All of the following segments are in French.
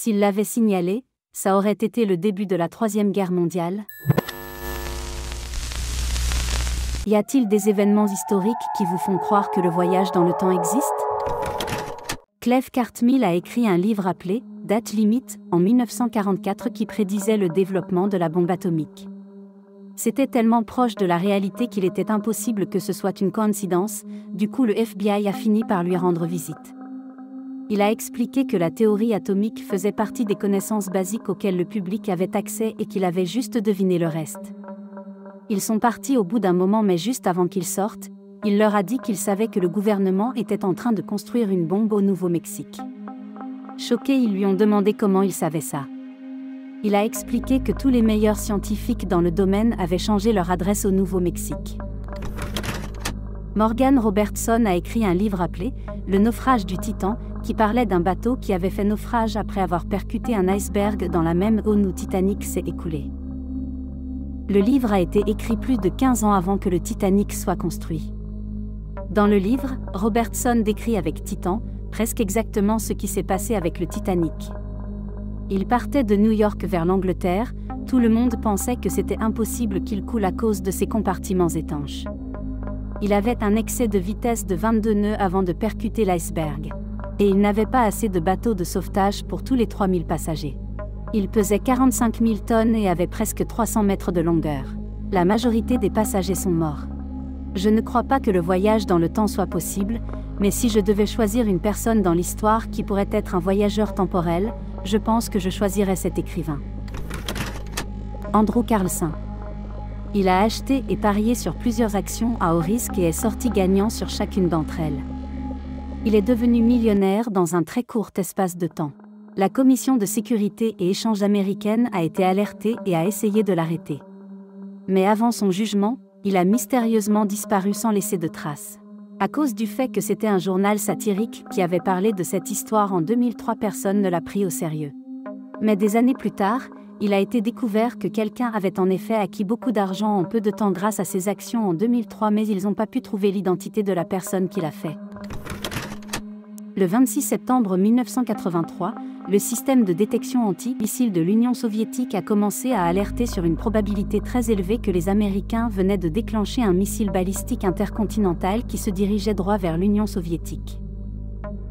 S'il l'avait signalé, ça aurait été le début de la Troisième Guerre mondiale. Y a-t-il des événements historiques qui vous font croire que le voyage dans le temps existe? Cleve Cartmill a écrit un livre appelé « Date limite » en 1944 qui prédisait le développement de la bombe atomique. C'était tellement proche de la réalité qu'il était impossible que ce soit une coïncidence, du coup le FBI a fini par lui rendre visite. Il a expliqué que la théorie atomique faisait partie des connaissances basiques auxquelles le public avait accès et qu'il avait juste deviné le reste. Ils sont partis au bout d'un moment mais juste avant qu'ils sortent, il leur a dit qu'il savait que le gouvernement était en train de construire une bombe au Nouveau-Mexique. Choqués, ils lui ont demandé comment il savait ça. Il a expliqué que tous les meilleurs scientifiques dans le domaine avaient changé leur adresse au Nouveau-Mexique. Morgan Robertson a écrit un livre appelé « Le naufrage du Titan » qui parlait d'un bateau qui avait fait naufrage après avoir percuté un iceberg dans la même eau où Titanic s'est écoulé. Le livre a été écrit plus de 15 ans avant que le Titanic soit construit. Dans le livre, Robertson décrit avec Titan, presque exactement ce qui s'est passé avec le Titanic. Il partait de New York vers l'Angleterre, tout le monde pensait que c'était impossible qu'il coule à cause de ses compartiments étanches. Il avait un excès de vitesse de 22 nœuds avant de percuter l'iceberg. Et il n'avait pas assez de bateaux de sauvetage pour tous les 3000 passagers. Il pesait 45 000 tonnes et avait presque 300 mètres de longueur. La majorité des passagers sont morts. Je ne crois pas que le voyage dans le temps soit possible, mais si je devais choisir une personne dans l'histoire qui pourrait être un voyageur temporel, je pense que je choisirais cet écrivain. Andrew Carlson. Il a acheté et parié sur plusieurs actions à haut risque et est sorti gagnant sur chacune d'entre elles. Il est devenu millionnaire dans un très court espace de temps. La Commission de sécurité et échange américaine a été alertée et a essayé de l'arrêter. Mais avant son jugement, il a mystérieusement disparu sans laisser de traces. À cause du fait que c'était un journal satirique qui avait parlé de cette histoire en 2003, personne ne l'a pris au sérieux. Mais des années plus tard, il a été découvert que quelqu'un avait en effet acquis beaucoup d'argent en peu de temps grâce à ses actions en 2003, mais ils n'ont pas pu trouver l'identité de la personne qui l'a fait. Le 26 septembre 1983, le système de détection anti-missiles de l'Union soviétique a commencé à alerter sur une probabilité très élevée que les Américains venaient de déclencher un missile balistique intercontinental qui se dirigeait droit vers l'Union soviétique.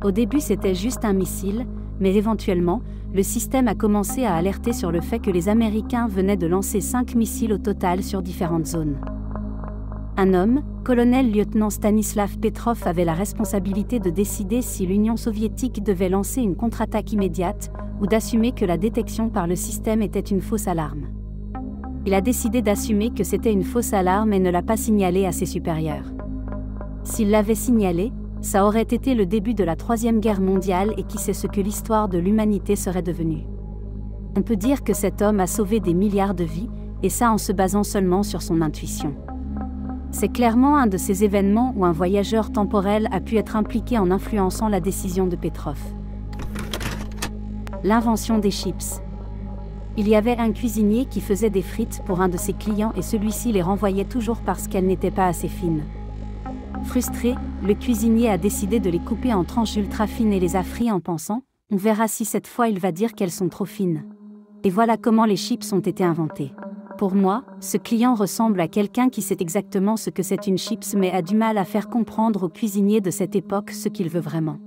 Au début, c'était juste un missile, mais éventuellement, le système a commencé à alerter sur le fait que les Américains venaient de lancer 5 missiles au total sur différentes zones. Un homme, colonel-lieutenant Stanislav Petrov, avait la responsabilité de décider si l'Union soviétique devait lancer une contre-attaque immédiate ou d'assumer que la détection par le système était une fausse alarme. Il a décidé d'assumer que c'était une fausse alarme et ne l'a pas signalé à ses supérieurs. S'il l'avait signalé, ça aurait été le début de la Troisième Guerre mondiale et qui sait ce que l'histoire de l'humanité serait devenue. On peut dire que cet homme a sauvé des milliards de vies, et ça en se basant seulement sur son intuition. C'est clairement un de ces événements où un voyageur temporel a pu être impliqué en influençant la décision de Petrov. L'invention des chips. Il y avait un cuisinier qui faisait des frites pour un de ses clients et celui-ci les renvoyait toujours parce qu'elles n'étaient pas assez fines. Frustré, le cuisinier a décidé de les couper en tranches ultra fines et les a frites en pensant « On verra si cette fois il va dire qu'elles sont trop fines ». Et voilà comment les chips ont été inventés. Pour moi, ce client ressemble à quelqu'un qui sait exactement ce que c'est une chips mais a du mal à faire comprendre au cuisinier de cette époque ce qu'il veut vraiment.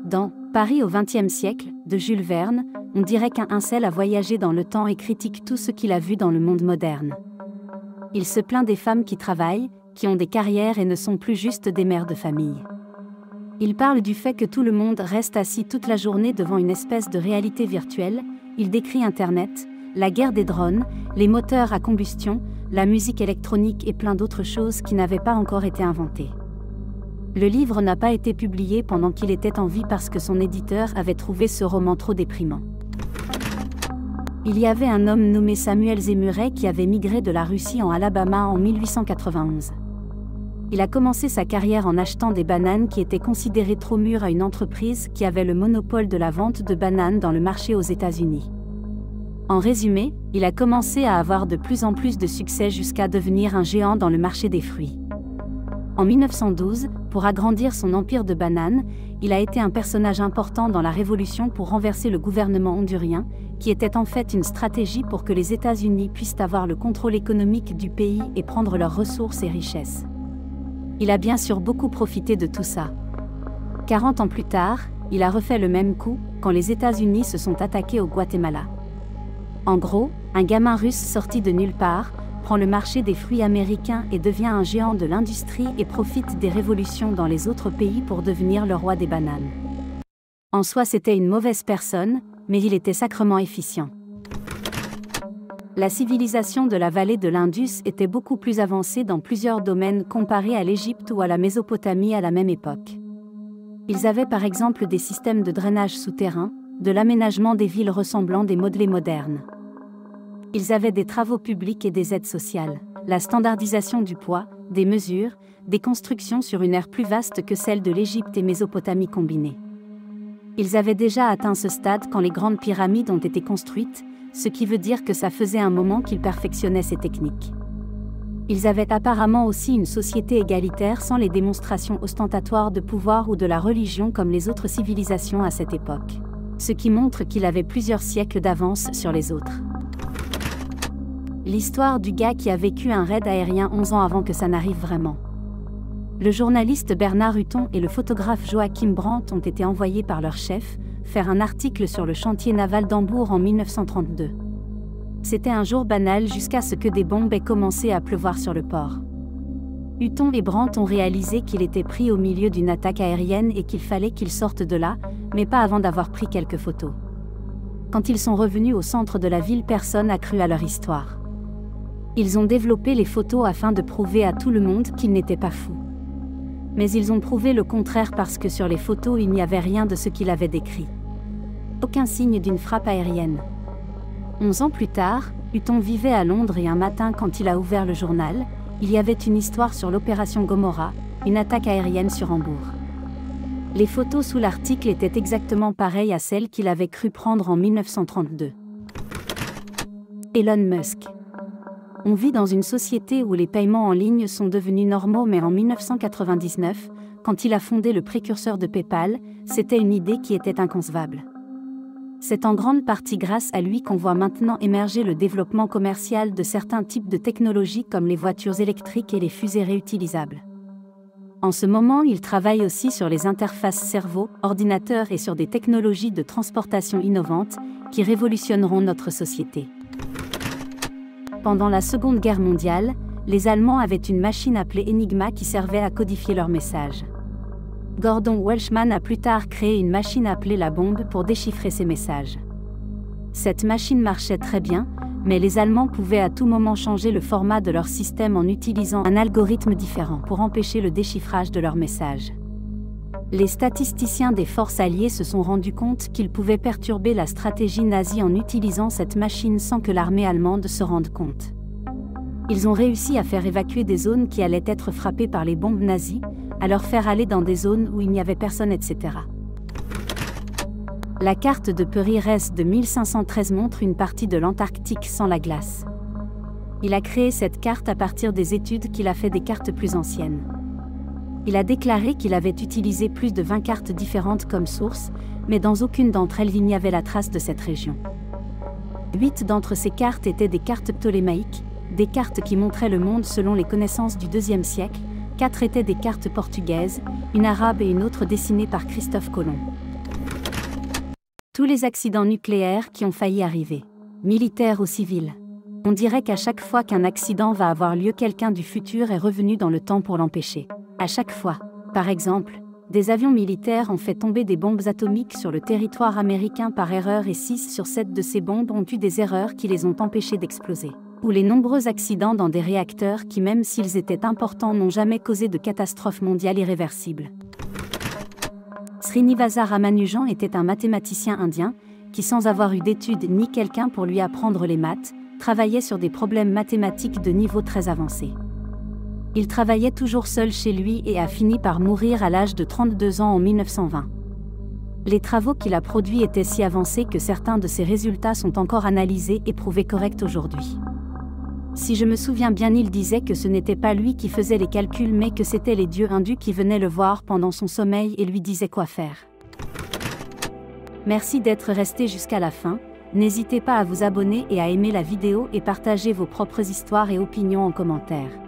Dans Paris au XXe siècle, de Jules Verne, on dirait qu'un incel a voyagé dans le temps et critique tout ce qu'il a vu dans le monde moderne. Il se plaint des femmes qui travaillent, qui ont des carrières et ne sont plus juste des mères de famille. Il parle du fait que tout le monde reste assis toute la journée devant une espèce de réalité virtuelle, il décrit Internet, la guerre des drones, les moteurs à combustion, la musique électronique et plein d'autres choses qui n'avaient pas encore été inventées. Le livre n'a pas été publié pendant qu'il était en vie parce que son éditeur avait trouvé ce roman trop déprimant. Il y avait un homme nommé Samuel Zemuray qui avait migré de la Russie en Alabama en 1891. Il a commencé sa carrière en achetant des bananes qui étaient considérées trop mûres à une entreprise qui avait le monopole de la vente de bananes dans le marché aux États-Unis. En résumé, il a commencé à avoir de plus en plus de succès jusqu'à devenir un géant dans le marché des fruits. En 1912, Pour agrandir son empire de bananes, il a été un personnage important dans la révolution pour renverser le gouvernement hondurien, qui était en fait une stratégie pour que les États-Unis puissent avoir le contrôle économique du pays et prendre leurs ressources et richesses. Il a bien sûr beaucoup profité de tout ça. 40 ans plus tard, il a refait le même coup, quand les États-Unis se sont attaqués au Guatemala. En gros, un gamin russe sorti de nulle part, prend le marché des fruits américains et devient un géant de l'industrie et profite des révolutions dans les autres pays pour devenir le roi des bananes. En soi, c'était une mauvaise personne, mais il était sacrément efficient. La civilisation de la vallée de l'Indus était beaucoup plus avancée dans plusieurs domaines comparés à l'Égypte ou à la Mésopotamie à la même époque. Ils avaient par exemple des systèmes de drainage souterrain, de l'aménagement des villes ressemblant des modelés modernes. Ils avaient des travaux publics et des aides sociales, la standardisation du poids, des mesures, des constructions sur une aire plus vaste que celle de l'Égypte et Mésopotamie combinées. Ils avaient déjà atteint ce stade quand les grandes pyramides ont été construites, ce qui veut dire que ça faisait un moment qu'ils perfectionnaient ces techniques. Ils avaient apparemment aussi une société égalitaire sans les démonstrations ostentatoires de pouvoir ou de la religion comme les autres civilisations à cette époque. Ce qui montre qu'il avait plusieurs siècles d'avance sur les autres. L'histoire du gars qui a vécu un raid aérien 11 ans avant que ça n'arrive vraiment. Le journaliste Bernard Hutton et le photographe Joachim Brandt ont été envoyés par leur chef faire un article sur le chantier naval d'Hambourg en 1932. C'était un jour banal jusqu'à ce que des bombes aient commencé à pleuvoir sur le port. Hutton et Brandt ont réalisé qu'il était pris au milieu d'une attaque aérienne et qu'il fallait qu'ils sortent de là, mais pas avant d'avoir pris quelques photos. Quand ils sont revenus au centre de la ville, personne n'a cru à leur histoire. Ils ont développé les photos afin de prouver à tout le monde qu'ils n'étaient pas fous. Mais ils ont prouvé le contraire parce que sur les photos il n'y avait rien de ce qu'il avait décrit. Aucun signe d'une frappe aérienne. 11 ans plus tard, Hutton vivait à Londres et un matin quand il a ouvert le journal, il y avait une histoire sur l'opération Gomorrah, une attaque aérienne sur Hambourg. Les photos sous l'article étaient exactement pareilles à celles qu'il avait cru prendre en 1932. Elon Musk. On vit dans une société où les paiements en ligne sont devenus normaux, mais en 1999, quand il a fondé le précurseur de PayPal, c'était une idée qui était inconcevable. C'est en grande partie grâce à lui qu'on voit maintenant émerger le développement commercial de certains types de technologies comme les voitures électriques et les fusées réutilisables. En ce moment, il travaille aussi sur les interfaces cerveau-ordinateur et sur des technologies de transportation innovantes qui révolutionneront notre société. Pendant la Seconde Guerre mondiale, les Allemands avaient une machine appelée Enigma qui servait à codifier leurs messages. Gordon Welshman a plus tard créé une machine appelée la bombe pour déchiffrer ces messages. Cette machine marchait très bien, mais les Allemands pouvaient à tout moment changer le format de leur système en utilisant un algorithme différent pour empêcher le déchiffrage de leurs messages. Les statisticiens des forces alliées se sont rendus compte qu'ils pouvaient perturber la stratégie nazie en utilisant cette machine sans que l'armée allemande se rende compte. Ils ont réussi à faire évacuer des zones qui allaient être frappées par les bombes nazies, à leur faire aller dans des zones où il n'y avait personne, etc. La carte de Pérez de 1513 montre une partie de l'Antarctique sans la glace. Il a créé cette carte à partir des études qu'il a fait des cartes plus anciennes. Il a déclaré qu'il avait utilisé plus de 20 cartes différentes comme source, mais dans aucune d'entre elles il n'y avait la trace de cette région. 8 d'entre ces cartes étaient des cartes ptolémaïques, des cartes qui montraient le monde selon les connaissances du IIe siècle, 4 étaient des cartes portugaises, une arabe et une autre dessinée par Christophe Colomb. Tous les accidents nucléaires qui ont failli arriver, militaires ou civils. On dirait qu'à chaque fois qu'un accident va avoir lieu, quelqu'un du futur est revenu dans le temps pour l'empêcher. À chaque fois. Par exemple, des avions militaires ont fait tomber des bombes atomiques sur le territoire américain par erreur et 6 sur 7 de ces bombes ont eu des erreurs qui les ont empêchées d'exploser. Ou les nombreux accidents dans des réacteurs qui, même s'ils étaient importants, n'ont jamais causé de catastrophe mondiale irréversible. Srinivasa Ramanujan était un mathématicien indien qui, sans avoir eu d'études ni quelqu'un pour lui apprendre les maths, travaillait sur des problèmes mathématiques de niveau très avancé. Il travaillait toujours seul chez lui et a fini par mourir à l'âge de 32 ans en 1920. Les travaux qu'il a produits étaient si avancés que certains de ses résultats sont encore analysés et prouvés corrects aujourd'hui. Si je me souviens bien, il disait que ce n'était pas lui qui faisait les calculs mais que c'était les dieux hindus qui venaient le voir pendant son sommeil et lui disaient quoi faire. Merci d'être resté jusqu'à la fin, n'hésitez pas à vous abonner et à aimer la vidéo et partager vos propres histoires et opinions en commentaire.